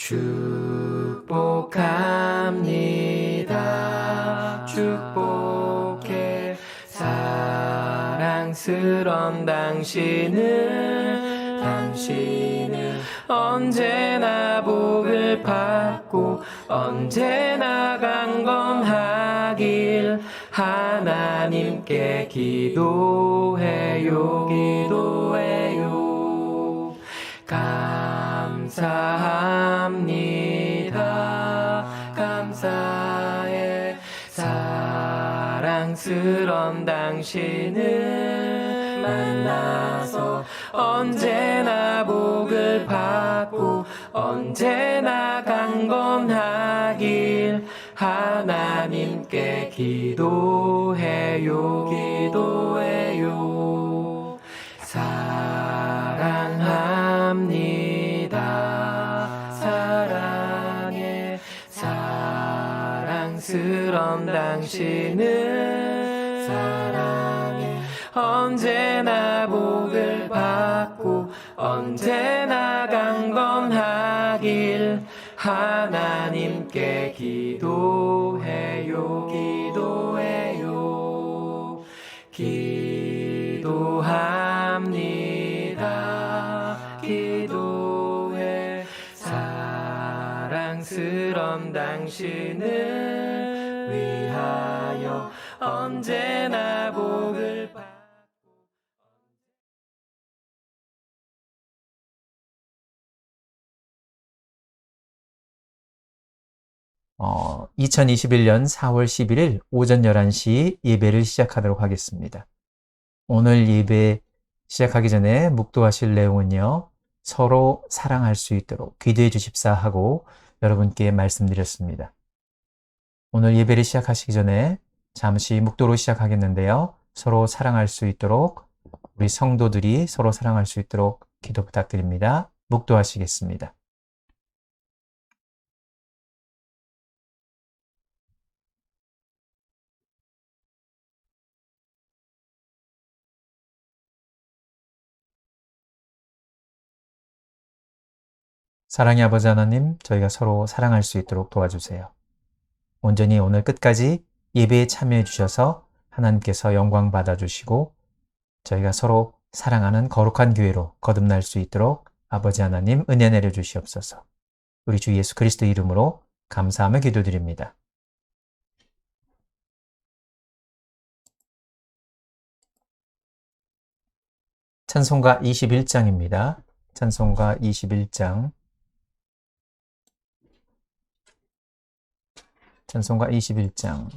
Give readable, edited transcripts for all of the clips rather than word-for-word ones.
축복합니다. 축복해 사랑스런 당신을 언제나 복을 받고 언제나 강건하길 하나님께 기도해요. 감사합니다. 감사해 사랑스런 당신을 만나서 언제나 복을 받고 언제나 강건하길 하나님께 기도해요. 사랑합니다. 사랑해 사랑스런 당신을 사랑해 언제나 복을 받고 언제나 강건하길 하나님께 기도해요. 기도합니다. 기도해 사랑스런 당신을 위하여 언제나 복을 받고 2021년 4월 11일 오전 11시 예배를 시작하도록 하겠습니다. 오늘 예배 시작하기 전에 묵도하실 내용은요, 서로 사랑할 수 있도록 기도해 주십사 하고 여러분께 말씀드렸습니다. 오늘 예배를 시작하시기 전에 잠시 묵도로 시작하겠는데요, 서로 사랑할 수 있도록 우리 성도들이 서로 사랑할 수 있도록 기도 부탁드립니다. 묵도하시겠습니다. 사랑의 아버지 하나님, 저희가 서로 사랑할 수 있도록 도와주세요. 온전히 오늘 끝까지 예배에 참여해 주셔서 하나님께서 영광 받아주시고 저희가 서로 사랑하는 거룩한 교회로 거듭날 수 있도록 아버지 하나님 은혜 내려 주시옵소서. 우리 주 예수 그리스도 이름으로 감사하며 기도드립니다. 찬송가 21장입니다. 찬송가 21장. 찬송가 21장.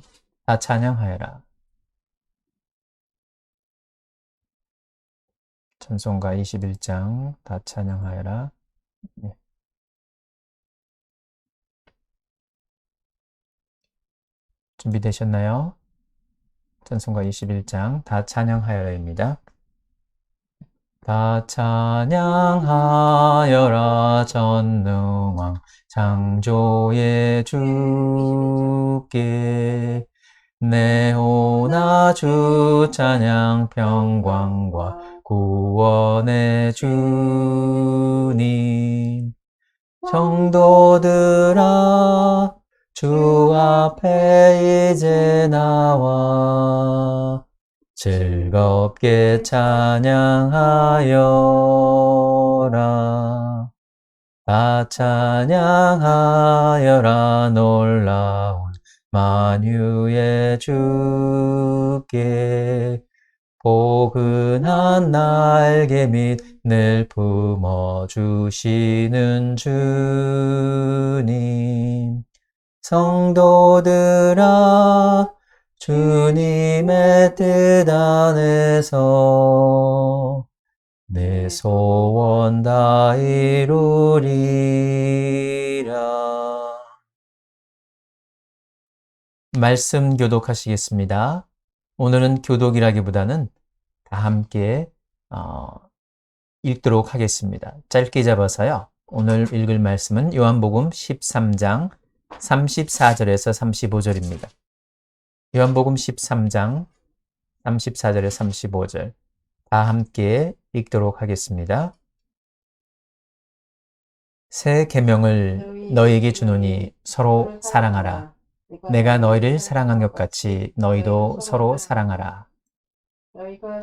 다 찬양하여라. 찬송가 21장. 다 찬양하여라. 네. 준비되셨나요? 찬송가 21장. 다 찬양하여라입니다. 다 찬양하여라 전능왕 창조의 주께 내오나 주 찬양 평강과 구원의 주님 성도들아 주 앞에 이제 나와 즐겁게 찬양하여라. 다 찬양하여라 놀라운 만유의 주께 포근한 날개 밑을 품어주시는 주님 성도들아 주님의 뜻 안에서 내 소원 다 이루리라. 말씀 교독하시겠습니다. 오늘은 교독이라기보다는 다 함께 읽도록 하겠습니다. 짧게 잡아서요. 오늘 읽을 말씀은 요한복음 13장 34절에서 35절입니다. 요한복음 13장 34절에서 35절 다 함께 읽도록 하겠습니다. 새 계명을 너희에게 주노니 서로 사랑하라. 내가 너희를 사랑한 것 같이 너희도 서로 사랑하라.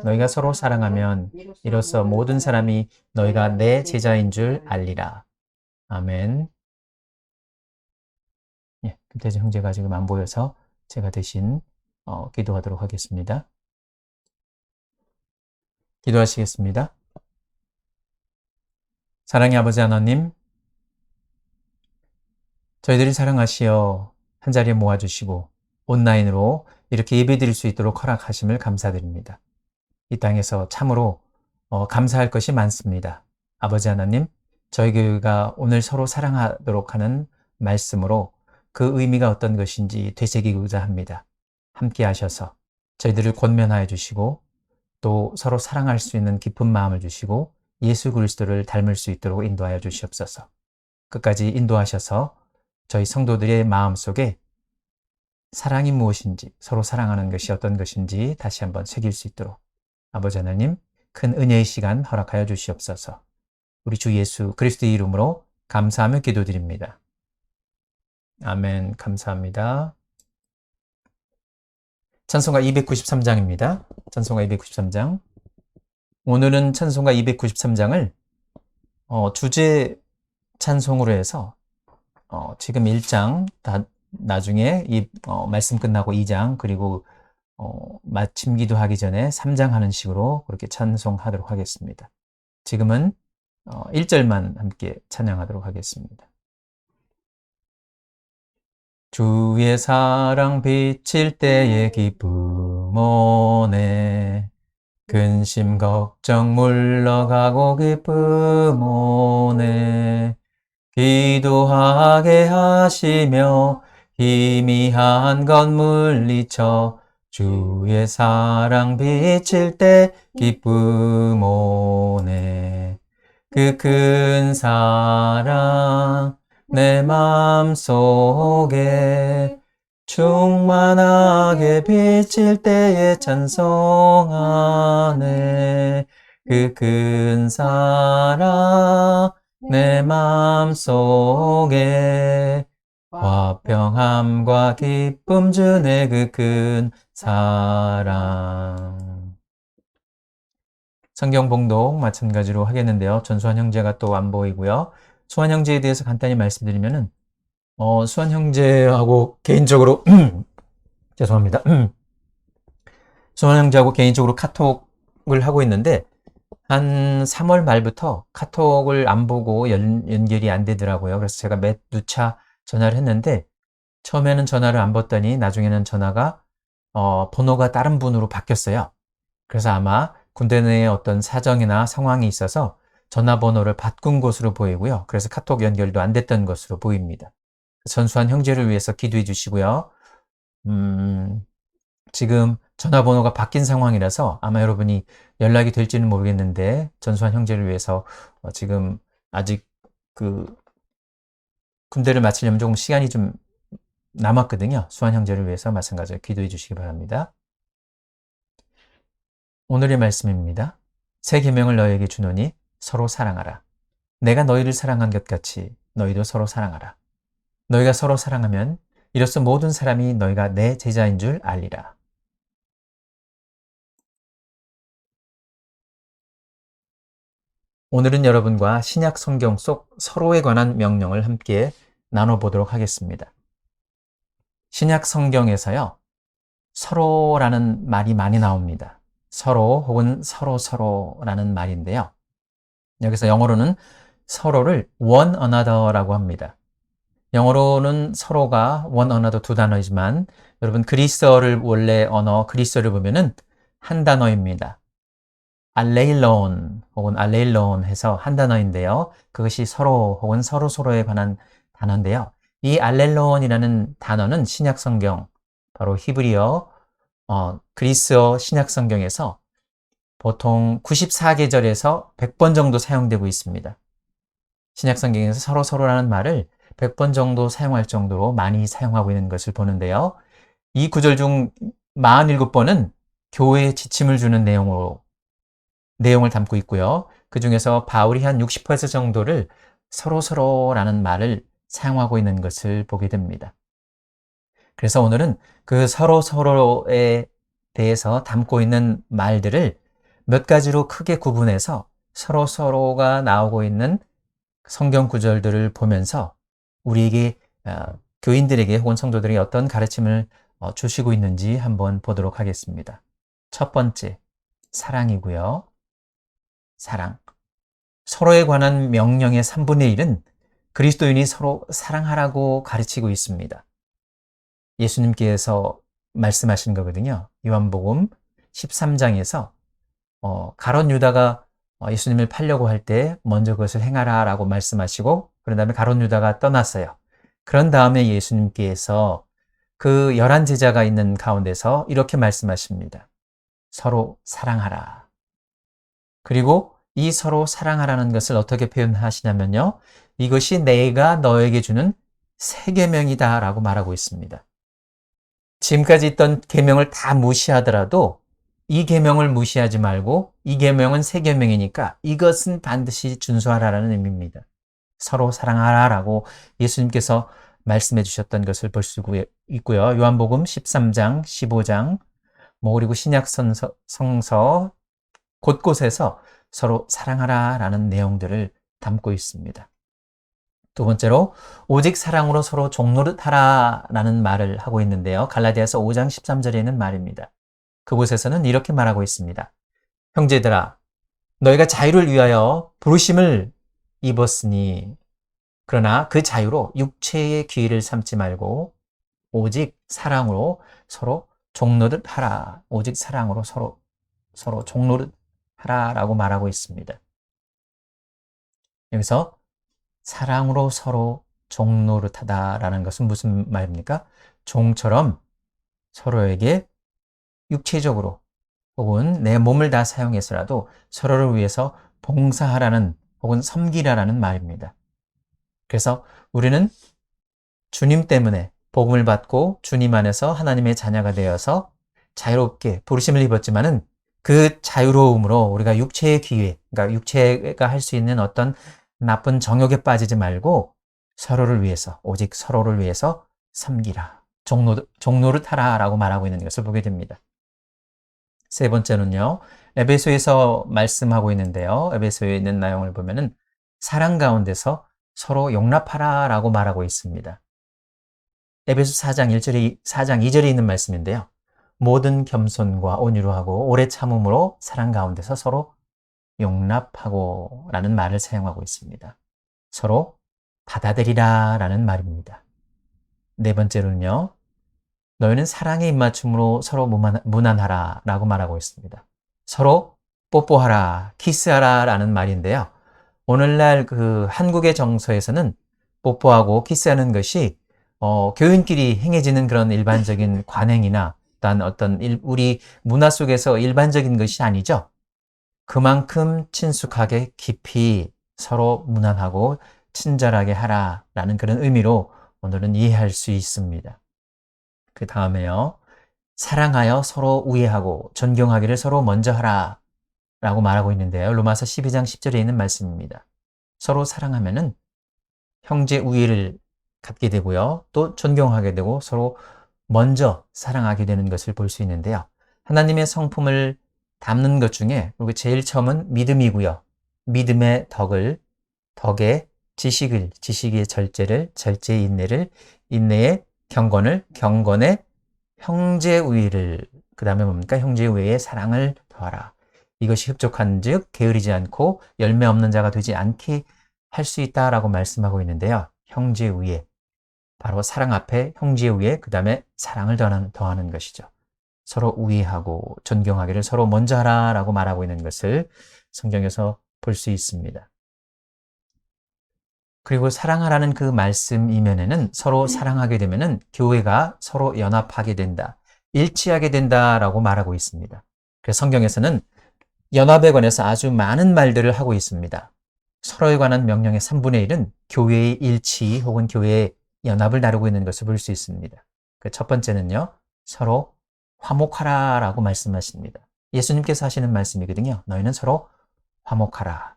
너희가 서로 사랑하면 이로써 모든 사람이 너희가 내 제자인 줄 알리라. 아멘. 예, 김태진 형제가 지금 안 보여서 제가 대신 기도하도록 하겠습니다. 기도하시겠습니다. 사랑의 아버지 하나님, 저희들이 사랑하시어 한자리에 모아주시고 온라인으로 이렇게 예배드릴 수 있도록 허락하심을 감사드립니다. 이 땅에서 참으로 감사할 것이 많습니다. 아버지 하나님, 저희 교회가 오늘 서로 사랑하도록 하는 말씀으로 그 의미가 어떤 것인지 되새기고자 합니다. 함께 하셔서 저희들을 권면하여 주시고 또 서로 사랑할 수 있는 깊은 마음을 주시고 예수 그리스도를 닮을 수 있도록 인도하여 주시옵소서. 끝까지 인도하셔서 저희 성도들의 마음속에 사랑이 무엇인지, 서로 사랑하는 것이 어떤 것인지 다시 한번 새길 수 있도록 아버지 하나님 큰 은혜의 시간 허락하여 주시옵소서. 우리 주 예수 그리스도의 이름으로 감사하며 기도드립니다. 아멘. 감사합니다. 찬송가 293장입니다. 찬송가 293장. 오늘은 찬송가 293장을 주제 찬송으로 해서 지금 1장, 나중에 이 말씀 끝나고 2장, 그리고 마침 기도하기 전에 3장 하는 식으로 그렇게 찬송하도록 하겠습니다. 지금은 1절만 함께 찬양하도록 하겠습니다. 주의 사랑 비칠 때의 기쁨 오네, 근심 걱정 물러가고 기쁨 오네, 기도하게 하시며 희미한 것 물리쳐 주의 사랑 비칠 때 기쁨 오네, 그 큰 사랑 내 맘속에 충만하게 비칠 때에 찬송하네, 그 큰 사랑 내 맘속에 화평함과 기쁨 주네, 그 큰 사랑. 성경 봉독 마찬가지로 하겠는데요. 전수환 형제가 또 안 보이고요. 수환 형제에 대해서 간단히 말씀드리면은 수환 형제하고 개인적으로 죄송합니다. 수환 형제하고 개인적으로 카톡을 하고 있는데 한 3월 말부터 카톡을 안 보고 연결이 안 되더라고요. 그래서 제가 몇 누차 전화를 했는데 처음에는 전화를 안 받더니 나중에는 전화가 번호가 다른 분으로 바뀌었어요. 그래서 아마 군대 내에 어떤 사정이나 상황이 있어서 전화번호를 바꾼 것으로 보이고요. 그래서 카톡 연결도 안 됐던 것으로 보입니다. 전수한 형제를 위해서 기도해 주시고요. 지금 전화번호가 바뀐 상황이라서 아마 여러분이 연락이 될지는 모르겠는데 전수한 형제를 위해서 지금 아직 군대를 마치려면 조금 시간이 좀 남았거든요. 수환 형제를 위해서 마찬가지로 기도해 주시기 바랍니다. 오늘의 말씀입니다. 새 계명을 너희에게 주노니 서로 사랑하라. 내가 너희를 사랑한 것 같이 너희도 서로 사랑하라. 너희가 서로 사랑하면 이로써 모든 사람이 너희가 내 제자인 줄 알리라. 오늘은 여러분과 신약 성경 속 서로에 관한 명령을 함께 나눠보도록 하겠습니다. 신약 성경에서요, 서로라는 말이 많이 나옵니다. 서로 혹은 서로라는 말인데요. 여기서 영어로는 서로를 one another라고 합니다. 영어로는 서로가 one another 두 단어이지만 여러분 그리스어를 원래 언어 그리스어를 보면은 한 단어입니다. 알레일론 혹은 알레일론 해서 한 단어인데요. 그것이 서로 혹은 서로에 관한 단어인데요. 이 알렐론이라는 단어는 신약 성경, 바로 히브리어, 그리스어 신약 성경에서 보통 94계절에서 100번 정도 사용되고 있습니다. 신약 성경에서 서로라는 말을 100번 정도 사용할 정도로 많이 사용하고 있는 것을 보는데요. 이 구절 중 47번은 교회에 지침을 주는 내용을 담고 있고요. 그 중에서 바울이 한 60% 정도를 서로라는 말을 사용하고 있는 것을 보게 됩니다. 그래서 오늘은 그 서로에 대해서 담고 있는 말들을 몇 가지로 크게 구분해서 서로가 나오고 있는 성경 구절들을 보면서 우리에게 교인들에게 혹은 성도들에게 어떤 가르침을 주시고 있는지 한번 보도록 하겠습니다. 첫 번째, 사랑이고요. 사랑. 서로에 관한 명령의 3분의 1은 그리스도인이 서로 사랑하라고 가르치고 있습니다. 예수님께서 말씀하신 거거든요. 요한복음 13장에서 가룟 유다가 예수님을 팔려고 할 때 먼저 그것을 행하라 라고 말씀하시고 그런 다음에 가룟 유다가 떠났어요. 그런 다음에 예수님께서 그 11제자가 있는 가운데서 이렇게 말씀하십니다. 서로 사랑하라. 그리고 이 서로 사랑하라는 것을 어떻게 표현하시냐면요. 이것이 내가 너에게 주는 새 계명이다 라고 말하고 있습니다. 지금까지 있던 계명을 다 무시하더라도 이 계명을 무시하지 말고 이 계명은 새 계명이니까 이것은 반드시 준수하라는 의미입니다. 서로 사랑하라라고 예수님께서 말씀해 주셨던 것을 볼 수 있고요. 요한복음 13장, 15장, 그리고 신약 성서 곳곳에서 서로 사랑하라라는 내용들을 담고 있습니다. 두 번째로 오직 사랑으로 서로 종노릇 하라라는 말을 하고 있는데요. 갈라디아서 5장 13절에 있는 말입니다. 그곳에서는 이렇게 말하고 있습니다. 형제들아, 너희가 자유를 위하여 부르심을 입었으니 그러나 그 자유로 육체의 기회를 삼지 말고 오직 사랑으로 서로 종노릇 하라. 오직 사랑으로 서로 종노릇 하라라고 말하고 있습니다. 여기서 사랑으로 서로 종노릇하다라는 것은 무슨 말입니까? 종처럼 서로에게 육체적으로 혹은 내 몸을 다 사용해서라도 서로를 위해서 봉사하라는 혹은 섬기라라는 말입니다. 그래서 우리는 주님 때문에 복음을 받고 주님 안에서 하나님의 자녀가 되어서 자유롭게 부르심을 입었지만은 그 자유로움으로 우리가 육체의 기회, 그러니까 육체가 할 수 있는 어떤 나쁜 정욕에 빠지지 말고 서로를 위해서, 오직 서로를 위해서 섬기라. 종노릇 하라라고 말하고 있는 것을 보게 됩니다. 세 번째는요, 에베소에서 말씀하고 있는데요. 에베소에 있는 내용을 보면은 사랑 가운데서 서로 용납하라라고 말하고 있습니다. 에베소 4장 2절에 있는 말씀인데요. 모든 겸손과 온유로 하고 오래 참음으로 사랑 가운데서 서로 용납하고 라는 말을 사용하고 있습니다. 서로 받아들이라 라는 말입니다. 네 번째로는요. 너희는 사랑의 입맞춤으로 서로 무난하라 라고 말하고 있습니다. 서로 뽀뽀하라, 키스하라 라는 말인데요. 오늘날 그 한국의 정서에서는 뽀뽀하고 키스하는 것이 교인끼리 행해지는 그런 일반적인 관행이나 어떤 우리 문화 속에서 일반적인 것이 아니죠. 그만큼 친숙하게 깊이 서로 무난하고 친절하게 하라라는 그런 의미로 오늘은 이해할 수 있습니다. 그 다음에요. 사랑하여 서로 우애하고 존경하기를 서로 먼저 하라라고 말하고 있는데요. 로마서 12장 10절에 있는 말씀입니다. 서로 사랑하면은 형제 우애를 갖게 되고요. 또 존경하게 되고 서로 먼저 사랑하게 되는 것을 볼 수 있는데요. 하나님의 성품을 담는 것 중에 제일 처음은 믿음이고요. 믿음의 덕에 지식의 절제를, 절제의 인내를, 인내의 경건을, 경건의 형제우애를, 그 다음에 뭡니까? 형제우애의 사랑을 더하라. 이것이 흡족한 즉 게으르지 않고 열매 없는 자가 되지 않게 할 수 있다라고 말씀하고 있는데요. 형제우애, 바로 사랑 앞에 형제우애, 그 다음에 사랑을 더하는 것이죠. 서로 우애하고 존경하기를 서로 먼저 하라라고 말하고 있는 것을 성경에서 볼 수 있습니다. 그리고 사랑하라는 그 말씀 이면에는 서로 사랑하게 되면은 교회가 서로 연합하게 된다, 일치하게 된다라고 말하고 있습니다. 그래서 성경에서는 연합에 관해서 아주 많은 말들을 하고 있습니다. 서로에 관한 명령의 3분의 1은 교회의 일치 혹은 교회의 연합을 다루고 있는 것을 볼 수 있습니다. 그 첫 번째는요, 서로 화목하라라고 말씀하십니다. 예수님께서 하시는 말씀이거든요. 너희는 서로 화목하라.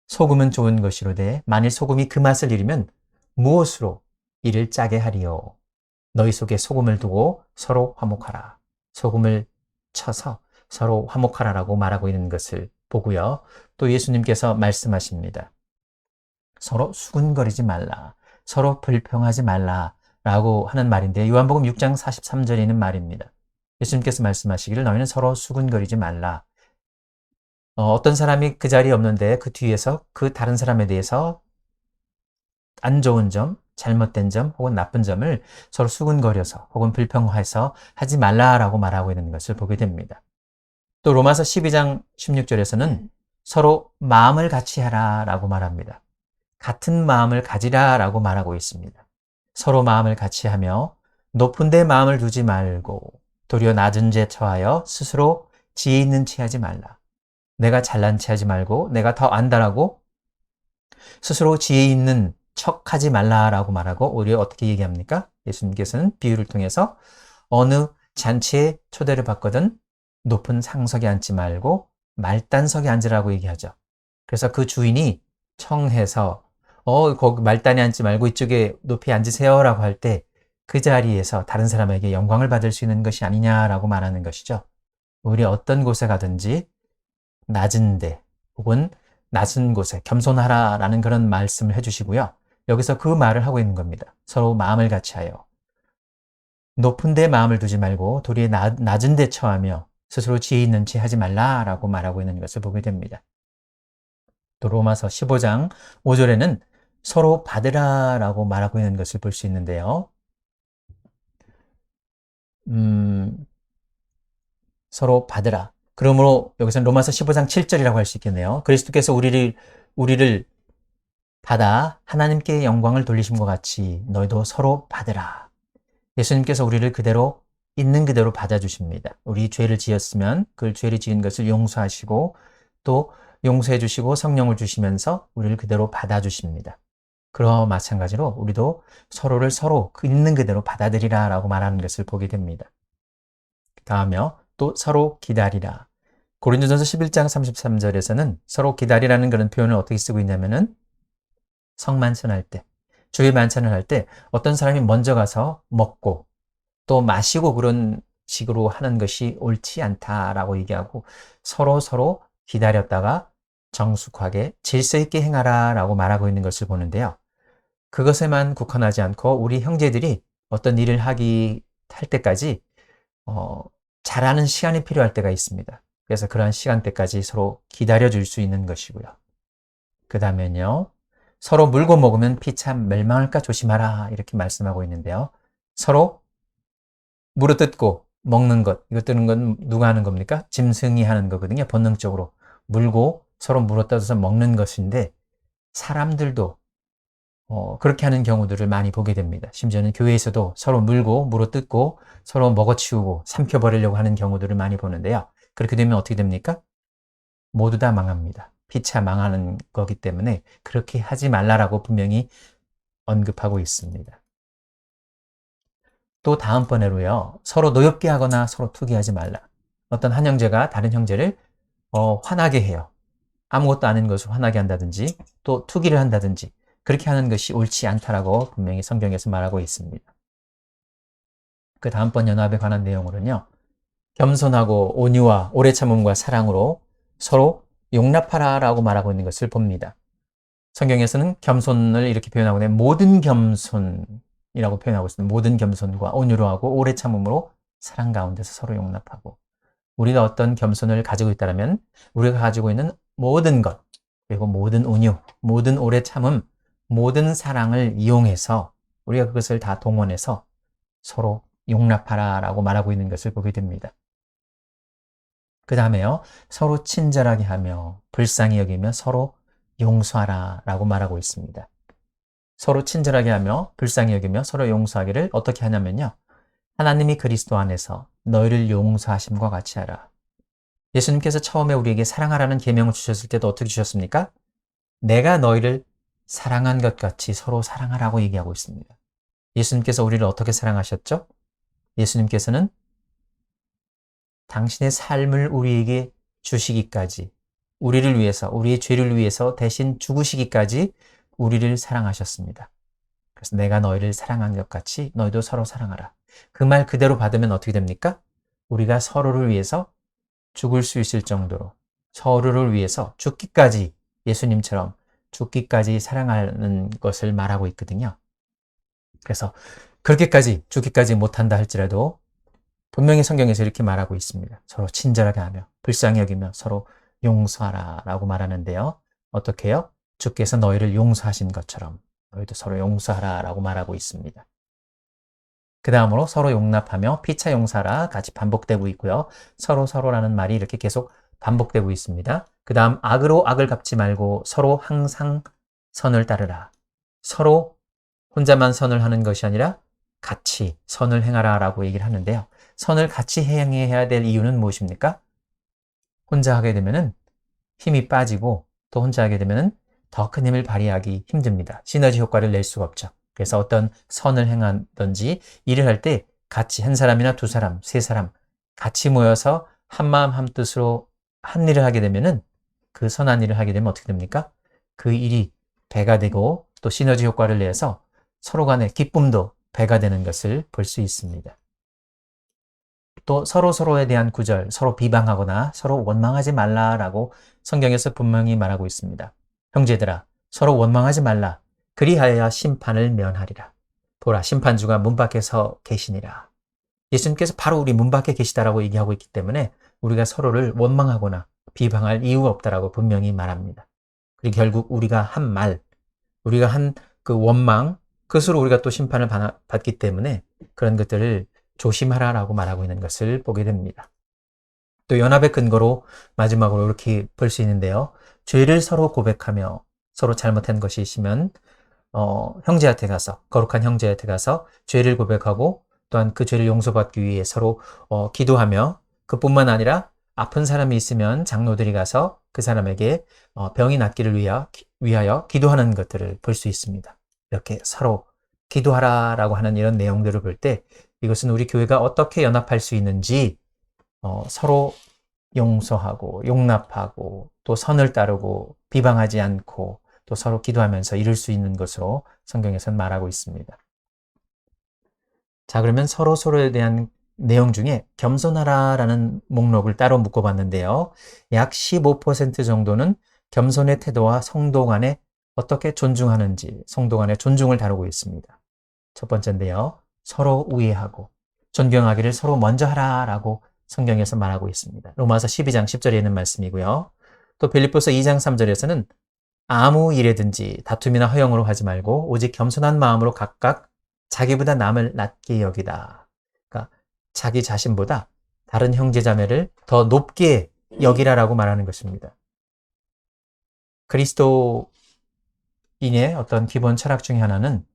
소금은 좋은 것이로되 만일 소금이 그 맛을 잃으면 무엇으로 이를 짜게 하리요? 너희 속에 소금을 두고 서로 화목하라. 소금을 쳐서 서로 화목하라라고 말하고 있는 것을 보고요. 또 예수님께서 말씀하십니다. 서로 수군거리지 말라. 서로 불평하지 말라라고 하는 말인데 요한복음 6장 43절에 있는 말입니다. 예수님께서 말씀하시기를 너희는 서로 수군거리지 말라. 어떤 사람이 그 자리에 없는데 그 뒤에서 그 다른 사람에 대해서 안 좋은 점, 잘못된 점 혹은 나쁜 점을 서로 수군거려서 혹은 불평해서 하지 말라라고 말하고 있는 것을 보게 됩니다. 또 로마서 12장 16절에서는 서로 마음을 같이 하라라고 말합니다. 같은 마음을 가지라라고 말하고 있습니다. 서로 마음을 같이 하며 높은 데 마음을 두지 말고 도리어 낮은 데 처하여 스스로 지혜 있는 체 하지 말라. 내가 잘난 체 하지 말고 내가 더 안다라고 스스로 지혜 있는 척하지 말라라고 말하고 오히려 어떻게 얘기합니까? 예수님께서는 비유를 통해서 어느 잔치에 초대를 받거든 높은 상석에 앉지 말고 말단석에 앉으라고 얘기하죠. 그래서 그 주인이 청해서 거기 말단에 앉지 말고 이쪽에 높이 앉으세요라고 할 때 그 자리에서 다른 사람에게 영광을 받을 수 있는 것이 아니냐라고 말하는 것이죠. 오히려 어떤 곳에 가든지 낮은 데 혹은 낮은 곳에 겸손하라라는 그런 말씀을 해주시고요. 여기서 그 말을 하고 있는 겁니다. 서로 마음을 같이 하여 높은 데 마음을 두지 말고 도리어 낮은 데 처하며 스스로 지혜 있는 체 하지 말라라고 말하고 있는 것을 보게 됩니다. 또 로마서 15장 5절에는 서로 받으라라고 말하고 있는 것을 볼 수 있는데요. 서로 받으라. 그러므로 여기서는 로마서 15장 7절이라고 할 수 있겠네요. 그리스도께서 우리를 받아 하나님께 영광을 돌리심과 같이 너희도 서로 받으라. 예수님께서 우리를 그대로 있는 그대로 받아주십니다. 우리 죄를 지었으면 그 죄를 지은 것을 용서하시고 또 용서해 주시고 성령을 주시면서 우리를 그대로 받아주십니다. 그러 마찬가지로 우리도 서로를 서로 있는 그대로 받아들이라라고 말하는 것을 보게 됩니다. 다음에 또 서로 기다리라. 고린도전서 11장 33절에서는 서로 기다리라는 그런 표현을 어떻게 쓰고 있냐면은 성만찬할 때, 주의 만찬을 할 때 어떤 사람이 먼저 가서 먹고 또 마시고 그런 식으로 하는 것이 옳지 않다라고 얘기하고 서로 기다렸다가 정숙하게 질서 있게 행하라라고 말하고 있는 것을 보는데요. 그것에만 국한하지 않고 우리 형제들이 어떤 일을 할 때까지 잘하는 시간이 필요할 때가 있습니다. 그래서 그러한 시간대까지 서로 기다려줄 수 있는 것이고요. 그 다음에는요. 서로 물고 먹으면 피참 멸망할까 조심하라 이렇게 말씀하고 있는데요. 서로 물어뜯고 먹는 것, 이것들은 건 누가 하는 겁니까? 짐승이 하는 거거든요. 본능적으로 물고 서로 물어뜯어서 먹는 것인데 사람들도 그렇게 하는 경우들을 많이 보게 됩니다. 심지어는 교회에서도 서로 물고 물어뜯고 서로 먹어치우고 삼켜버리려고 하는 경우들을 많이 보는데요. 그렇게 되면 어떻게 됩니까? 모두 다 망합니다. 피차 망하는 거기 때문에 그렇게 하지 말라라고 분명히 언급하고 있습니다. 또 다음번에로요. 서로 노엽게 하거나 서로 투기하지 말라. 어떤 한 형제가 다른 형제를 화나게 해요. 아무것도 아닌 것을 화나게 한다든지 또 투기를 한다든지 그렇게 하는 것이 옳지 않다라고 분명히 성경에서 말하고 있습니다. 그 다음번 연합에 관한 내용으로는요. 겸손하고 온유와 오래 참음과 사랑으로 서로 용납하라라고 말하고 있는 것을 봅니다. 성경에서는 겸손을 이렇게 표현하고 있는데 모든 겸손이라고 표현하고 있습니다. 모든 겸손과 온유로 하고 오래 참음으로 사랑 가운데서 서로 용납하고 우리가 어떤 겸손을 가지고 있다면 우리가 가지고 있는 모든 것 그리고 모든 온유, 모든 오래 참음, 모든 사랑을 이용해서 우리가 그것을 다 동원해서 서로 용납하라라고 말하고 있는 것을 보게 됩니다. 그 다음에요. 서로 친절하게 하며 불쌍히 여기며 서로 용서하라라고 말하고 있습니다. 서로 친절하게 하며 불쌍히 여기며 서로 용서하기를 어떻게 하냐면요. 하나님이 그리스도 안에서 너희를 용서하심과 같이 하라. 예수님께서 처음에 우리에게 사랑하라는 계명을 주셨을 때도 어떻게 주셨습니까? 내가 너희를 사랑한 것 같이 서로 사랑하라고 얘기하고 있습니다. 예수님께서 우리를 어떻게 사랑하셨죠? 예수님께서는 당신의 삶을 우리에게 주시기까지 우리를 위해서, 우리의 죄를 위해서 대신 죽으시기까지 우리를 사랑하셨습니다. 그래서 내가 너희를 사랑한 것 같이 너희도 서로 사랑하라. 그 말 그대로 받으면 어떻게 됩니까? 우리가 서로를 위해서 죽을 수 있을 정도로 서로를 위해서 죽기까지 예수님처럼 죽기까지 사랑하는 것을 말하고 있거든요. 그래서 그렇게까지 죽기까지 못한다 할지라도 분명히 성경에서 이렇게 말하고 있습니다. 서로 친절하게 하며 불쌍히 여기며 서로 용서하라 라고 말하는데요. 어떻게 해요? 주께서 너희를 용서하신 것처럼 너희도 서로 용서하라 라고 말하고 있습니다. 그 다음으로 서로 용납하며 피차 용서하라 같이 반복되고 있고요. 서로라는 말이 이렇게 계속 반복되고 있습니다. 그 다음 악으로 악을 갚지 말고 서로 항상 선을 따르라. 서로 혼자만 선을 하는 것이 아니라 같이 선을 행하라 라고 얘기를 하는데요. 선을 같이 행해야 될 이유는 무엇입니까? 혼자 하게 되면은 힘이 빠지고 또 혼자 하게 되면은 더 큰 힘을 발휘하기 힘듭니다. 시너지 효과를 낼 수가 없죠. 그래서 어떤 선을 행하든지 일을 할 때 같이 한 사람이나 두 사람, 세 사람 같이 모여서 한 마음 한 뜻으로 한 일을 하게 되면은 그 선한 일을 하게 되면 어떻게 됩니까? 그 일이 배가 되고 또 시너지 효과를 내서 서로 간의 기쁨도 배가 되는 것을 볼 수 있습니다. 또 서로에 대한 구절, 서로 비방하거나 서로 원망하지 말라라고 성경에서 분명히 말하고 있습니다. 형제들아, 서로 원망하지 말라. 그리하여야 심판을 면하리라. 보라, 심판주가 문 밖에 서 계시니라. 예수님께서 바로 우리 문 밖에 계시다라고 얘기하고 있기 때문에 우리가 서로를 원망하거나 비방할 이유가 없다라고 분명히 말합니다. 그리고 결국 우리가 한 말, 우리가 한 그 원망, 그것으로 우리가 또 심판을 받기 때문에 그런 것들을 조심하라라고 말하고 있는 것을 보게 됩니다. 또 연합의 근거로 마지막으로 이렇게 볼 수 있는데요. 죄를 서로 고백하며 서로 잘못한 것이 있으면 형제한테 가서 거룩한 형제한테 가서 죄를 고백하고 또한 그 죄를 용서받기 위해 서로 기도하며 그뿐만 아니라 아픈 사람이 있으면 장로들이 가서 그 사람에게 병이 낫기를 위하여 기도하는 것들을 볼 수 있습니다. 이렇게 서로 기도하라라고 하는 이런 내용들을 볼 때 이것은 우리 교회가 어떻게 연합할 수 있는지 서로 용서하고 용납하고 또 선을 따르고 비방하지 않고 또 서로 기도하면서 이룰 수 있는 것으로 성경에서는 말하고 있습니다. 자, 그러면 서로에 대한 내용 중에 겸손하라라는 목록을 따로 묶어봤는데요. 약 15% 정도는 겸손의 태도와 성도 간에 어떻게 존중하는지 성도 간의 존중을 다루고 있습니다. 첫 번째인데요. 서로 우애하고 존경하기를 서로 먼저 하라라고 성경에서 말하고 있습니다. 로마서 12장 10절에 있는 말씀이고요. 또 빌립보서 2장 3절에서는 아무 일에든지 다툼이나 허영으로 하지 말고 오직 겸손한 마음으로 각각 자기보다 남을 낮게 여기다. 그러니까 자기 자신보다 다른 형제자매를 더 높게 여기라라고 말하는 것입니다. 그리스도인의 어떤 기본 철학 중에 하나는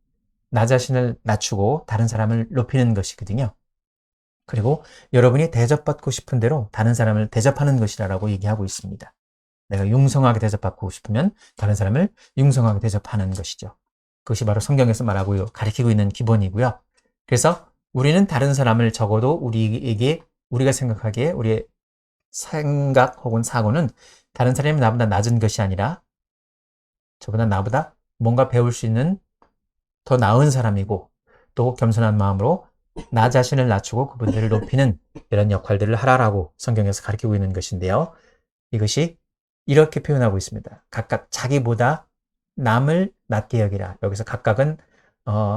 나 자신을 낮추고 다른 사람을 높이는 것이거든요. 그리고 여러분이 대접받고 싶은 대로 다른 사람을 대접하는 것이라고 얘기하고 있습니다. 내가 융성하게 대접받고 싶으면 다른 사람을 융성하게 대접하는 것이죠. 그것이 바로 성경에서 말하고 가르치고 있는 기본이고요. 그래서 우리는 다른 사람을 적어도 우리가 생각하기에 우리의 생각 혹은 사고는 다른 사람이 나보다 낮은 것이 아니라 저보다 나보다 뭔가 배울 수 있는 더 나은 사람이고 또 겸손한 마음으로 나 자신을 낮추고 그분들을 높이는 이런 역할들을 하라라고 성경에서 가르치고 있는 것인데요. 이것이 이렇게 표현하고 있습니다. 각각 자기보다 남을 낮게 여기라. 여기서 각각은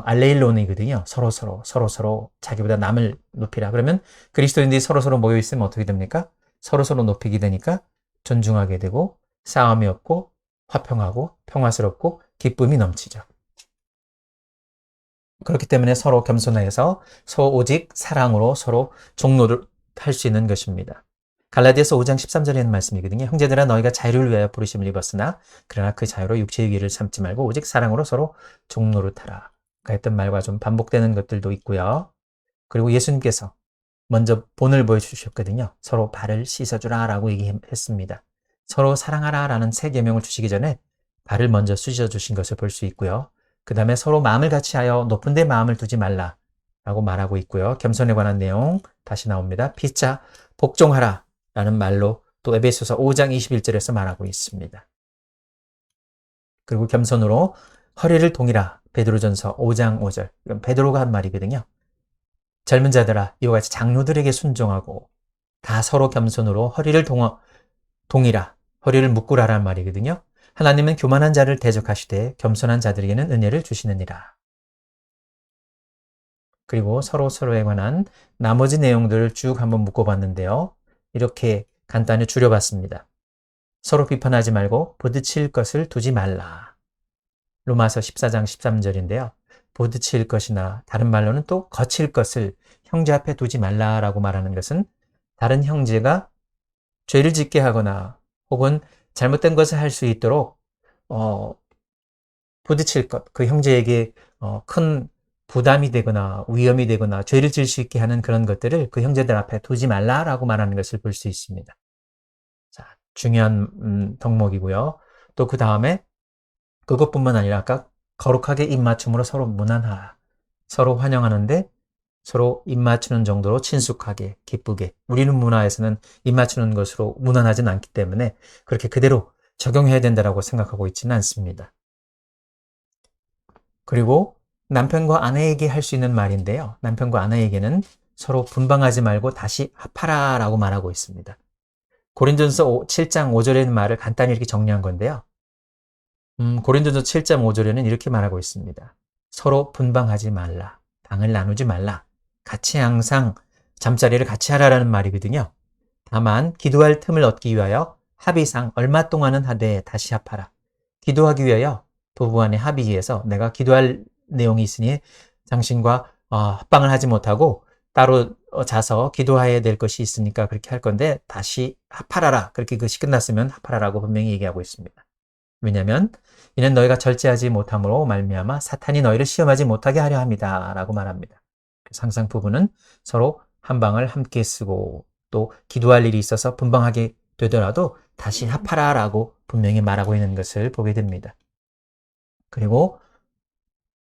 알레일론이거든요. 서로 자기보다 남을 높이라. 그러면 그리스도인들이 서로 모여 있으면 어떻게 됩니까? 서로 높이게 되니까 존중하게 되고 싸움이 없고 화평하고 평화스럽고 기쁨이 넘치죠. 그렇기 때문에 서로 겸손해서 오직 사랑으로 서로 종로를 할 수 있는 것입니다. 갈라디아서 5장 13절에 있는 말씀이거든요. 형제들아 너희가 자유를 위하여 부르심을 입었으나 그러나 그 자유로 육체의 위를 삼지 말고 오직 사랑으로 서로 종노릇하라. 했던 말과 좀 반복되는 것들도 있고요. 그리고 예수님께서 먼저 본을 보여주셨거든요. 서로 발을 씻어주라 라고 얘기했습니다. 서로 사랑하라 라는 세 계명을 주시기 전에 발을 먼저 씻어주신 것을 볼 수 있고요. 그 다음에 서로 마음을 같이 하여 높은 데 마음을 두지 말라 라고 말하고 있고요. 겸손에 관한 내용 다시 나옵니다. 피차 복종하라 라는 말로 또 에베소서 5장 21절에서 말하고 있습니다. 그리고 겸손으로 허리를 동이라 베드로전서 5장 5절. 이건 베드로가 한 말이거든요. 젊은 자들아, 이와 같이 장로들에게 순종하고 다 서로 겸손으로 허리를 동이라, 허리를 묶으라라는 말이거든요. 하나님은 교만한 자를 대적하시되 겸손한 자들에게는 은혜를 주시느니라. 그리고 서로에 관한 나머지 내용들을 쭉 한번 묶어봤는데요. 이렇게 간단히 줄여봤습니다. 서로 비판하지 말고 부딪힐 것을 두지 말라. 로마서 14장 13절인데요. 부딪힐 것이나 다른 말로는 또 거칠 것을 형제 앞에 두지 말라라고 말하는 것은 다른 형제가 죄를 짓게 하거나 혹은 잘못된 것을 할 수 있도록 부딪힐 것, 그 형제에게 큰 부담이 되거나 위험이 되거나 죄를 지을 수 있게 하는 그런 것들을 그 형제들 앞에 두지 말라라고 말하는 것을 볼 수 있습니다. 자, 중요한 덕목이고요. 또 그 다음에 그것뿐만 아니라 아까 거룩하게 입맞춤으로 서로 무난하라. 서로 환영하는데 서로 입맞추는 정도로 친숙하게, 기쁘게. 우리는 문화에서는 입맞추는 것으로 무난하진 않기 때문에 그렇게 그대로 적용해야 된다고 생각하고 있지는 않습니다. 그리고 남편과 아내에게 할 수 있는 말인데요. 남편과 아내에게는 서로 분방하지 말고 다시 합하라라고 말하고 있습니다. 고린도전서 7장 5절에 있는 말을 간단히 이렇게 정리한 건데요. 고린도전서 7장 5절에는 이렇게 말하고 있습니다. 서로 분방하지 말라. 방을 나누지 말라. 같이 항상 잠자리를 같이 하라라는 말이거든요. 다만 기도할 틈을 얻기 위하여 합의상 얼마 동안은 하되 다시 합하라. 기도하기 위하여 부부간의 합의에서 내가 기도할 내용이 있으니 당신과 합방을 하지 못하고 따로 자서 기도해야 될 것이 있으니까 그렇게 할 건데 다시 합하라라. 그렇게 그것이 끝났으면 합하라라고 분명히 얘기하고 있습니다. 왜냐하면 이는 너희가 절제하지 못함으로 말미암아 사탄이 너희를 시험하지 못하게 하려 합니다. 라고 말합니다. 그래서 항상 부부는 서로 한 방을 함께 쓰고 또 기도할 일이 있어서 분방하게 되더라도 다시 합하라라고 분명히 말하고 있는 것을 보게 됩니다. 그리고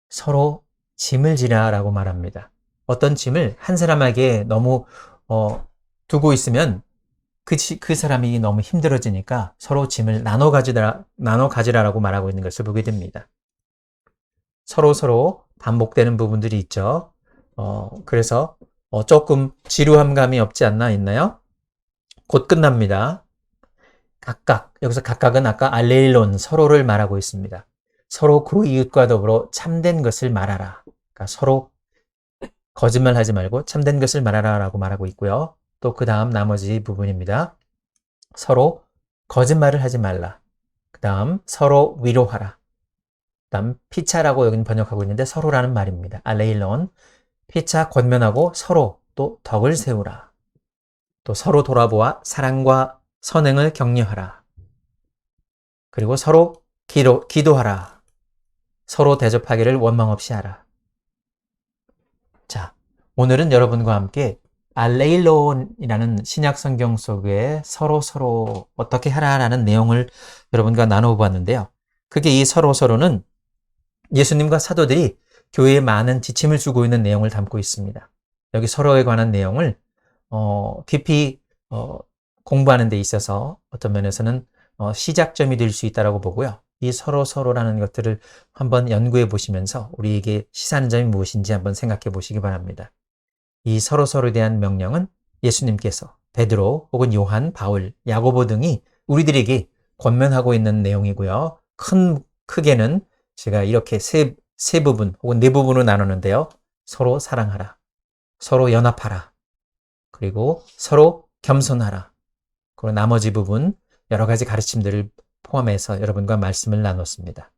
서로 짐을 지라라고 말합니다. 어떤 짐을 한 사람에게 너무 두고 있으면 그 사람이 너무 힘들어지니까 서로 짐을 나눠 가지라라고 말하고 있는 것을 보게 됩니다. 서로 반복되는 부분들이 있죠. 그래서 조금 지루한 감이 없지 않나 있나요? 곧 끝납니다. 여기서 각각은 아까 알레일론, 서로를 말하고 있습니다. 서로 그 이웃과 더불어 참된 것을 말하라. 그러니까 서로 거짓말하지 말고 참된 것을 말하라라고 말하고 있고요. 또 그 다음 나머지 부분입니다. 서로 거짓말을 하지 말라. 그 다음 서로 위로하라. 그 다음 피차라고 여기는 번역하고 있는데 서로라는 말입니다. 알레일론, 피차 권면하고 서로 또 덕을 세우라. 또 서로 돌아보아 사랑과 선행을 격려하라. 그리고 서로 기도하라. 서로 대접하기를 원망 없이 하라. 자, 오늘은 여러분과 함께 알레일론이라는 신약 성경 속에 서로 어떻게 하라라는 내용을 여러분과 나눠보았는데요. 그게 이 서로는 예수님과 사도들이 교회에 많은 지침을 주고 있는 내용을 담고 있습니다. 여기 서로에 관한 내용을 깊이 공부하는 데 있어서 어떤 면에서는 시작점이 될 수 있다고 보고요. 이 서로라는 것들을 한번 연구해 보시면서 우리에게 시사하는 점이 무엇인지 한번 생각해 보시기 바랍니다. 이 서로에 대한 명령은 예수님께서 베드로 혹은 요한, 바울, 야고보 등이 우리들에게 권면하고 있는 내용이고요. 크게는 제가 이렇게 세 부분 혹은 네 부분으로 나누는데요. 서로 사랑하라. 서로 연합하라. 그리고 서로 겸손하라. 그리고 나머지 부분 여러 가지 가르침들을 포함해서 여러분과 말씀을 나눴습니다.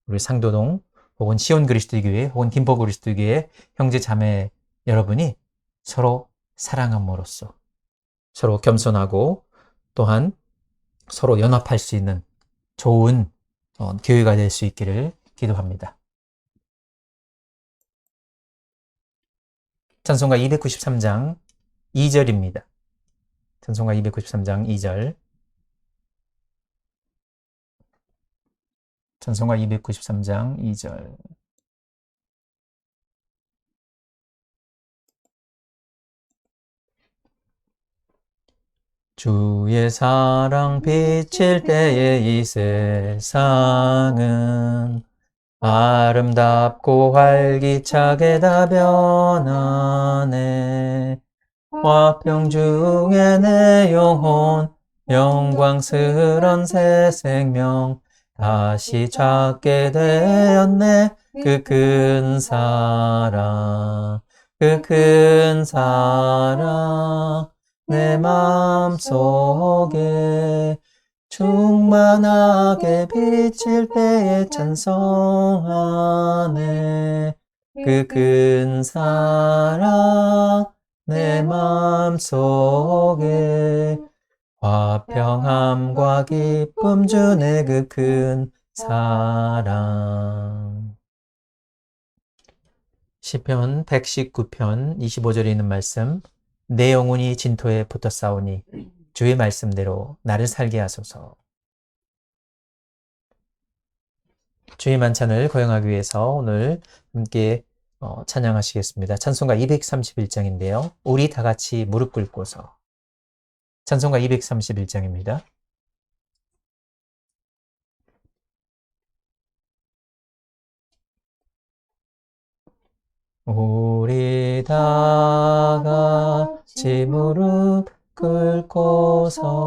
우리 상도동 혹은 시온 그리스도교회 혹은 김포 그리스도교회 형제 자매 여러분이 서로 사랑함으로써 서로 겸손하고 또한 서로 연합할 수 있는 좋은 교회가 될 수 있기를 기도합니다. 찬송가 293장 2절입니다. 찬송가 293장 2절. 찬송가 293장 2절. 주의 사랑 비칠 때에 이 세상은 아름답고 활기차게 다 변하네. 화평 중에 내 영혼 영광스런 새 생명 다시 찾게 되었네. 그 큰 사랑, 그 큰 사랑 내 마음속에 충만하게 비칠 때에 찬송하네. 그 큰 사랑 내 마음속에 화평함과 기쁨 주네. 그 큰 사랑. 시편 119편 25절에 있는 말씀. 내 영혼이 진토에 붙어 싸우니 주의 말씀대로 나를 살게 하소서. 주의 만찬을 거행하기 위해서 오늘 함께 찬양하시겠습니다. 찬송가 231장인데요. 우리 다 같이 무릎 꿇고서. 찬송가 231장입니다. 우리 다 같이 무릎 꿇고서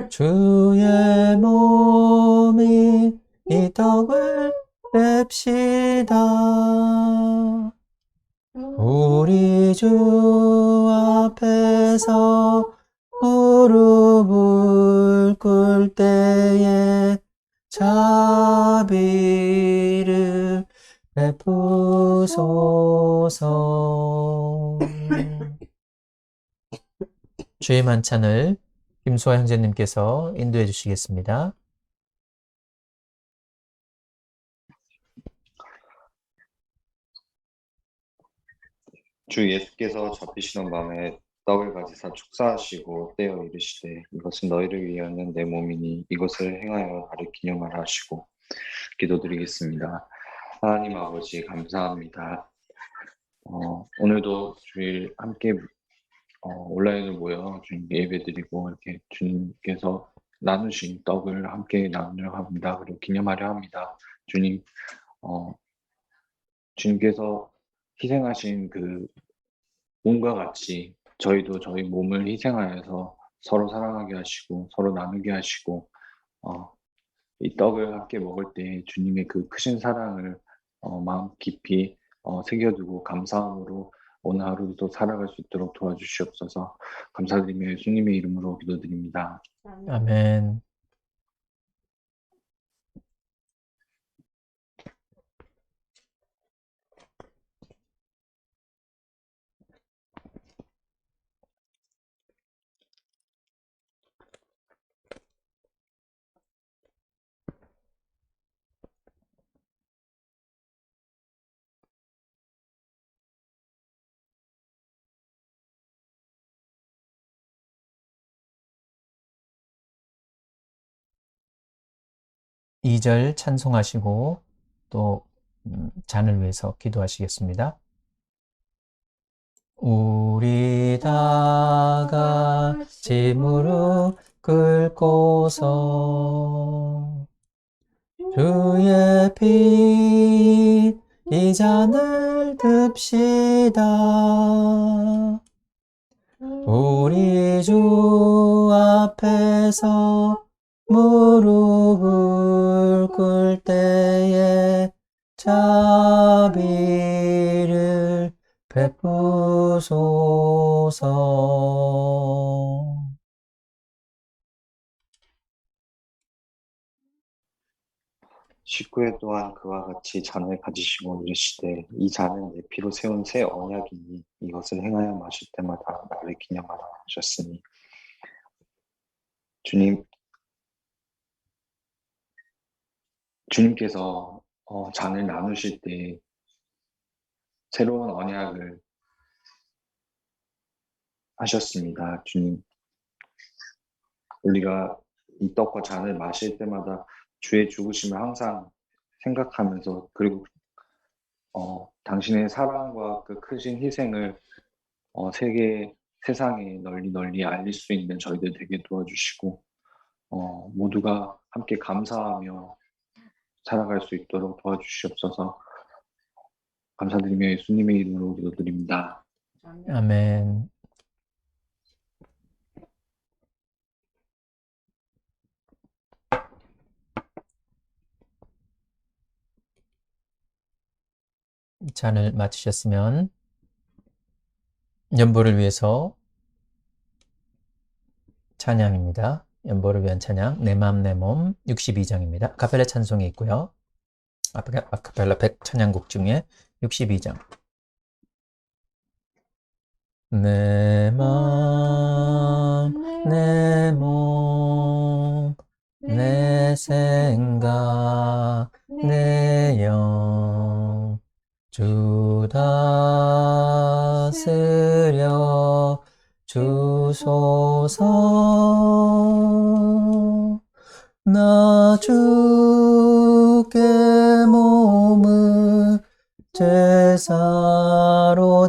주의 몸이 이 떡을 뺍시다. 우리 주 앞에서 무릎을 꿇을 때에 자비를 베푸소서. 주의 만찬을 김수아 형제님께서 인도해 주시겠습니다. 주 예수께서 잡히시던 밤에 떡을 가지사 축사하시고 떼어 이르시되 이것은 너희를 위하는 내 몸이니 이것을 행하여 나를 기념하라 하시고 기도드리겠습니다. 하나님 아버지 감사합니다. 오늘도 주일 함께 온라인으로 모여 주님 예배드리고 이렇게 주님께서 나누신 떡을 함께 나누려 합니다. 그리고 기념하려 합니다. 주님, 주님께서 희생하신 그 몸과 같이 저희도 저희 몸을 희생하여서 서로 사랑하게 하시고 서로 나누게 하시고 이 떡을 함께 먹을 때 주님의 그 크신 사랑을 마음 깊이 새겨두고 감사함으로 오늘 하루도 살아갈 수 있도록 도와주시옵소서. 감사드리며 예수님의 이름으로 기도드립니다. 아멘. 이 절 찬송하시고 또 잔을 위해서 기도하시겠습니다. 우리 다 같이 무릎 꿇고서 주의 피 이 잔을 듭시다. 우리 주 앞에서 무릎을 꿇을 때에 자비를 베푸소서. 식구에 또한 그와 같이 잔을 가지시고 이르시되 이 잔은 내 피로 세운 새 언약이니 이것을 행하여 마실 때마다 나를 기념하라 하셨으니 주님께서 잔을 나누실 때 새로운 언약을 하셨습니다. 주님, 우리가 이 떡과 잔을 마실 때마다 주의 죽으심을 항상 생각하면서 그리고 당신의 사랑과 그 크신 희생을 세상에 널리 알릴 수 있는 저희들 되게 도와주시고 모두가 함께 감사하며 살아갈 수 있도록 도와주시옵소서. 감사드리며 예수님의 이름으로 기도드립니다. 아멘. 잔을 마치셨으면 연보를 위해서 찬양입니다. 연보를 위한 찬양 내 맘 내 몸 62장입니다. 카펠라 찬송이 있고요. 아카펠라 100 찬양곡 중에 62장. 내 맘, 내 몸, 내 생각, 내 영, 주 다스려 주소서. 나 주께 몸을 제사로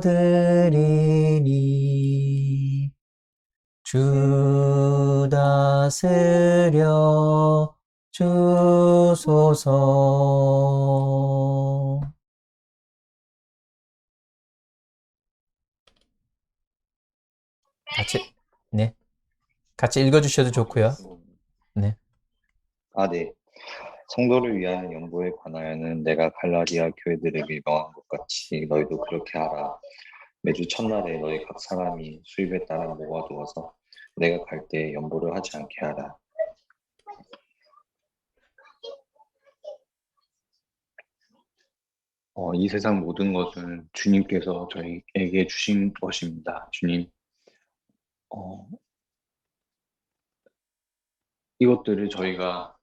드리니 주 다스려 주소서. 같이 읽어주셔도 좋고요. 네. 네. 성도를 위한 연보에 관하여는 내가 갈라디아 교회들에게 명한 것 같이 너희도 그렇게 하라. 매주 첫날에 너희 각 사람이 수입에 따라 모아두어서 내가 갈 때 연보를 하지 않게 하라. 이 세상 모든 것은 주님께서 저희에게 주신 것입니다. 주님, 이것들을 저희가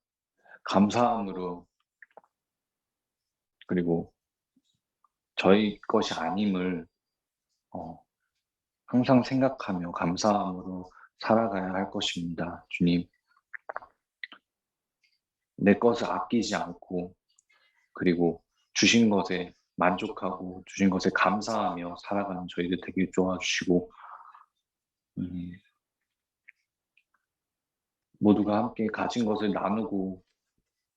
감사함으로, 그리고 저희 것이 아님을 항상 생각하며 감사함으로 살아가야 할 것입니다. 주님, 내 것을 아끼지 않고, 그리고 주신 것에 만족하고 주신 것에 감사하며 살아가는 저희들 되게 도와주시고, 모두가 함께 가진 것을 나누고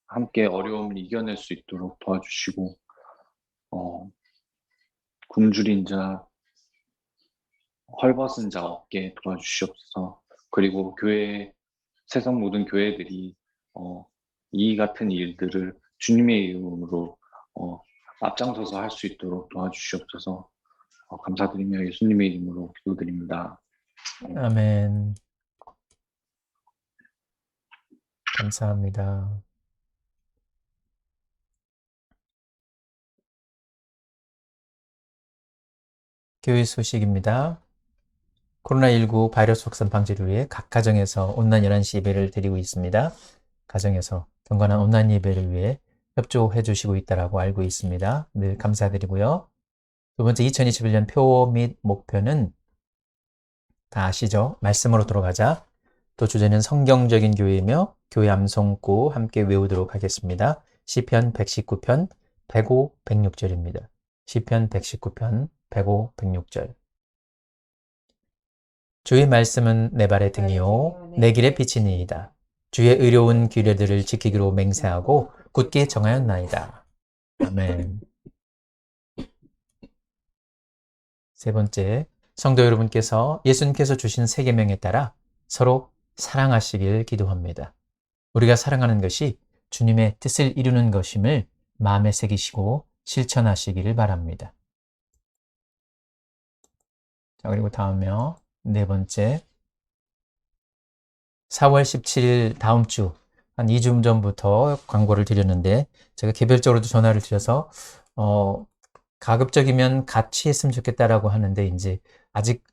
함께 어려움을 이겨낼 수 있도록 도와주시고, 굶주린 자, 헐벗은 자 없게 도와주시옵소서. 그리고 세상 모든 교회들이 이 같은 일들을 주님의 이름으로 앞장서서 할 수 있도록 도와주시옵소서. 감사드리며 예수님의 이름으로 기도드립니다. 아멘. 감사합니다. 교회 소식입니다. 코로나19 바이러스 확산 방지를 위해 각 가정에서 온라인 11시 예배를 드리고 있습니다. 가정에서 경건한 온라인 예배를 위해 협조해 주시고 있다고 알고 있습니다. 늘 감사드리고요. 두 번째 2021년 표 및 목표는 다 아시죠? 말씀으로 돌아가자. 또 주제는 성경적인 교회이며 교회 암송구 함께 외우도록 하겠습니다. 시편 119편 105, 106절입니다. 시편 119편 105, 106절. 주의 말씀은 내 발의 등이요 내 길의 빛이니이다. 주의 의로운 규례들을 지키기로 맹세하고 굳게 정하였나이다. 아멘. 세 번째, 성도 여러분께서 예수님께서 주신 세 계명에 따라 서로 사랑하시길 기도합니다. 우리가 사랑하는 것이 주님의 뜻을 이루는 것임을 마음에 새기시고 실천하시기를 바랍니다. 자, 그리고 다음이요. 네 번째, 4월 17일 다음 주 한 2주 전부터 광고를 드렸는데 제가 개별적으로도 전화를 드려서 가급적이면 같이 했으면 좋겠다라고 하는데 이제 아직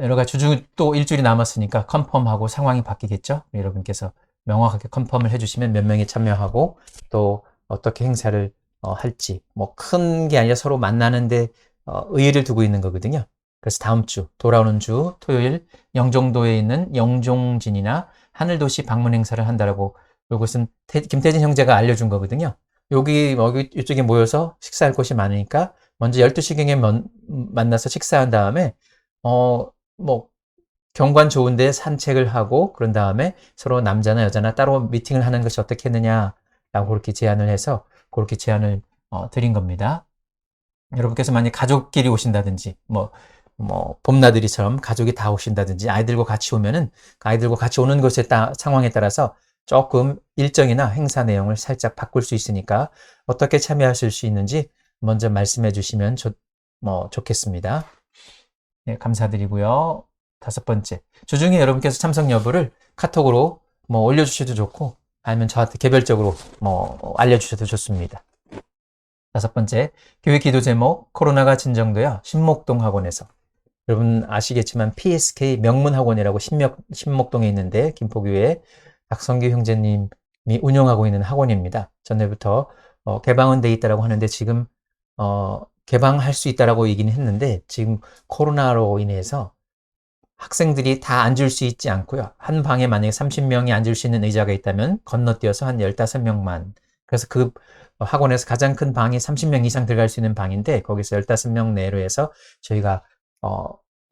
여러 가지 또 일주일이 남았으니까 컨펌하고 상황이 바뀌겠죠? 여러분께서 명확하게 컨펌을 해주시면 몇 명이 참여하고 또 어떻게 행사를 할지 뭐 큰 게 아니라 서로 만나는데 의의를 두고 있는 거거든요. 그래서 다음 주 돌아오는 주 토요일 영종도에 있는 영종진이나 하늘도시 방문 행사를 한다라고 이것은 김태진 형제가 알려준 거거든요. 여기 이쪽에 모여서 식사할 곳이 많으니까 먼저 12시경에 만나서 식사한 다음에 뭐 경관 좋은데 산책을 하고 그런 다음에 서로 남자나 여자나 따로 미팅을 하는 것이 어떻겠느냐 라고 그렇게 제안을 해서 그렇게 제안을 드린 겁니다. 여러분께서 만약 가족끼리 오신다든지, 봄나들이처럼 가족이 다 오신다든지, 아이들과 같이 오면은, 그 아이들과 같이 오는 것에 상황에 따라서 조금 일정이나 행사 내용을 살짝 바꿀 수 있으니까 어떻게 참여하실 수 있는지 먼저 말씀해 주시면 좋겠습니다. 네, 감사드리고요. 5번째. 주중에 여러분께서 참석 여부를 카톡으로 올려주셔도 좋고, 아니면 저한테 개별적으로 알려주셔도 좋습니다. 5번째, 교회 기도 제목, 코로나가 진정되어 신목동 학원에서. 여러분 아시겠지만 PSK 명문학원이라고 신목동에 있는데, 김포교회 박성규 형제님이 운영하고 있는 학원입니다. 전에부터 개방은 돼 있다라고 하는데, 지금 개방할 수 있다라고 얘기는 했는데, 지금 코로나로 인해서 학생들이 다 앉을 수 있지 않고요. 한 방에 만약에 30명이 앉을 수 있는 의자가 있다면 건너뛰어서 한 15명만. 그래서 그 학원에서 가장 큰 방이 30명 이상 들어갈 수 있는 방인데, 거기서 15명 내로 해서 저희가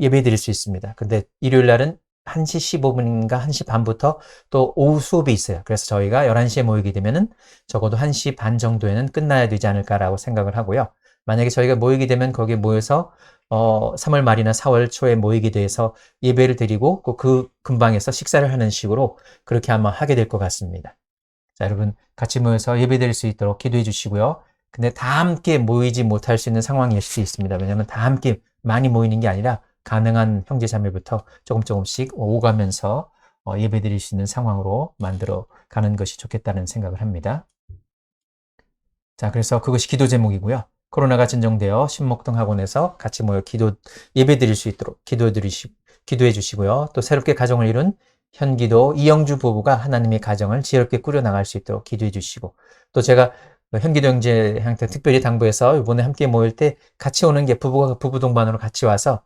예배 드릴 수 있습니다. 근데 일요일 날은 1시 15분인가 1시 반부터 또 오후 수업이 있어요. 그래서 저희가 11시에 모이게 되면은 적어도 1시 반 정도에는 끝나야 되지 않을까라고 생각을 하고요. 만약에 저희가 모이게 되면 거기에 모여서 3월 말이나 4월 초에 모이게 돼서 예배를 드리고 그 근방에서 식사를 하는 식으로 그렇게 아마 하게 될 것 같습니다. 자, 여러분 같이 모여서 예배 드릴 수 있도록 기도해 주시고요. 근데 다 함께 모이지 못할 수 있는 상황일 수 있습니다. 왜냐하면 다 함께 많이 모이는 게 아니라 가능한 형제자매부터 조금씩 오가면서 예배 드릴 수 있는 상황으로 만들어 가는 것이 좋겠다는 생각을 합니다. 자, 그래서 그것이 기도 제목이고요. 코로나가 진정되어 신목동 학원에서 같이 모여 예배 드릴 수 있도록 기도해 주시고요. 또 새롭게 가정을 이룬 현기도 이영주 부부가 하나님의 가정을 지혜롭게 꾸려나갈 수 있도록 기도해 주시고, 또 제가 현기도 형제한테 특별히 당부해서 이번에 함께 모일 때 같이 오는 게 부부가 부부 동반으로 같이 와서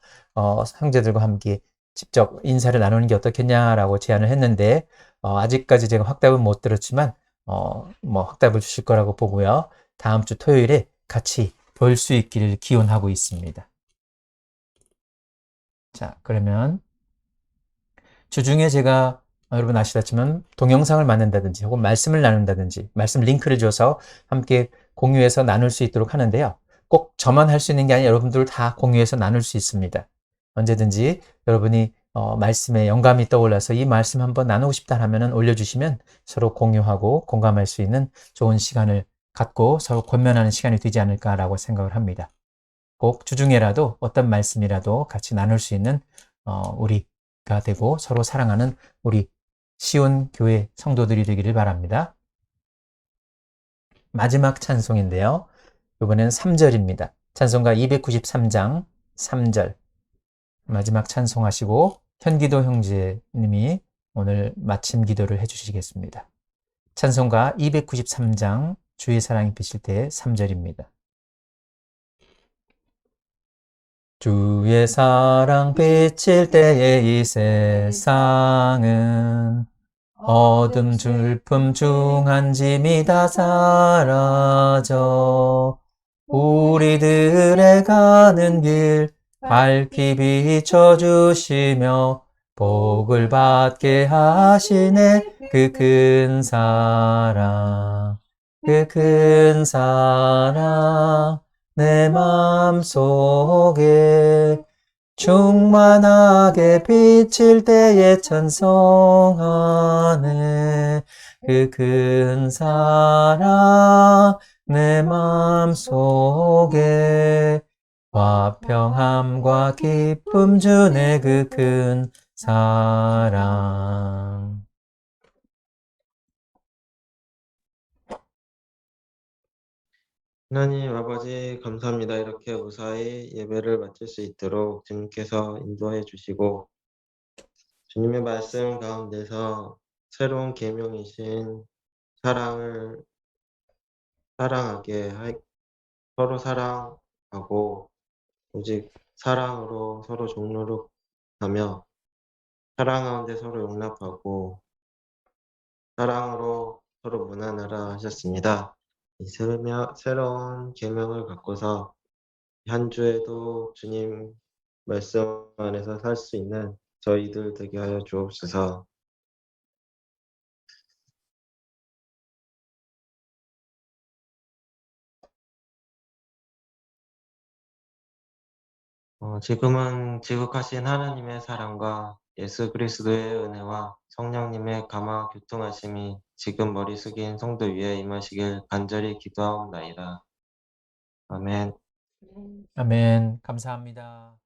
형제들과 함께 직접 인사를 나누는 게 어떻겠냐라고 제안을 했는데, 아직까지 제가 확답은 못 들었지만 확답을 주실 거라고 보고요. 다음 주 토요일에 같이 볼 수 있기를 기원하고 있습니다. 자, 그러면 주중에 제가 여러분 아시겠지만 동영상을 만든다든지 혹은 말씀을 나눈다든지 말씀 링크를 줘서 함께 공유해서 나눌 수 있도록 하는데요. 꼭 저만 할 수 있는 게 아니라 여러분들 다 공유해서 나눌 수 있습니다. 언제든지 여러분이 말씀에 영감이 떠올라서 이 말씀 한번 나누고 싶다 하면 올려주시면 서로 공유하고 공감할 수 있는 좋은 시간을 갖고 서로 권면하는 시간이 되지 않을까라고 생각을 합니다. 꼭 주중에라도 어떤 말씀이라도 같이 나눌 수 있는 우리가 되고 서로 사랑하는 우리 시온 교회 성도들이 되기를 바랍니다. 마지막 찬송인데요. 이번엔 3절입니다. 찬송가 293장 3절. 마지막 찬송하시고 현기도 형제님이 오늘 마침 기도를 해주시겠습니다. 찬송가 293장 주의 사랑이 비칠 때 3절입니다. 주의 사랑 비칠 때에 이 세상은 어둠 줄품 중한 짐이 다 사라져 우리들의 가는 길 밝히 비춰주시며 복을 받게 하시네 그 큰 사랑 내 맘속에 충만하게 비칠 때에 찬송하네 그 큰 사랑 내 맘속에 화평함과 기쁨 주네 그 큰 사랑. 하나님 아버지 감사합니다. 이렇게 무사히 예배를 마칠 수 있도록 주님께서 인도해 주시고 주님의 말씀 가운데서 새로운 계명이신 사랑을 서로 사랑하고 오직 사랑으로 서로 종로룩하며 사랑 가운데 서로 용납하고 사랑으로 서로 무난하라 하셨습니다. 이 새로운 계명을 갖고서 한 주에도 주님 말씀 안에서 살 수 있는 저희들 되게 하여 주옵소서. 지금은 지극하신 하나님의 사랑과 예수 그리스도의 은혜와 성령님의 감화 교통하심이 지금 머리 숙인 성도 위에 임하시길 간절히 기도하옵나이다. 아멘. 아멘. 감사합니다.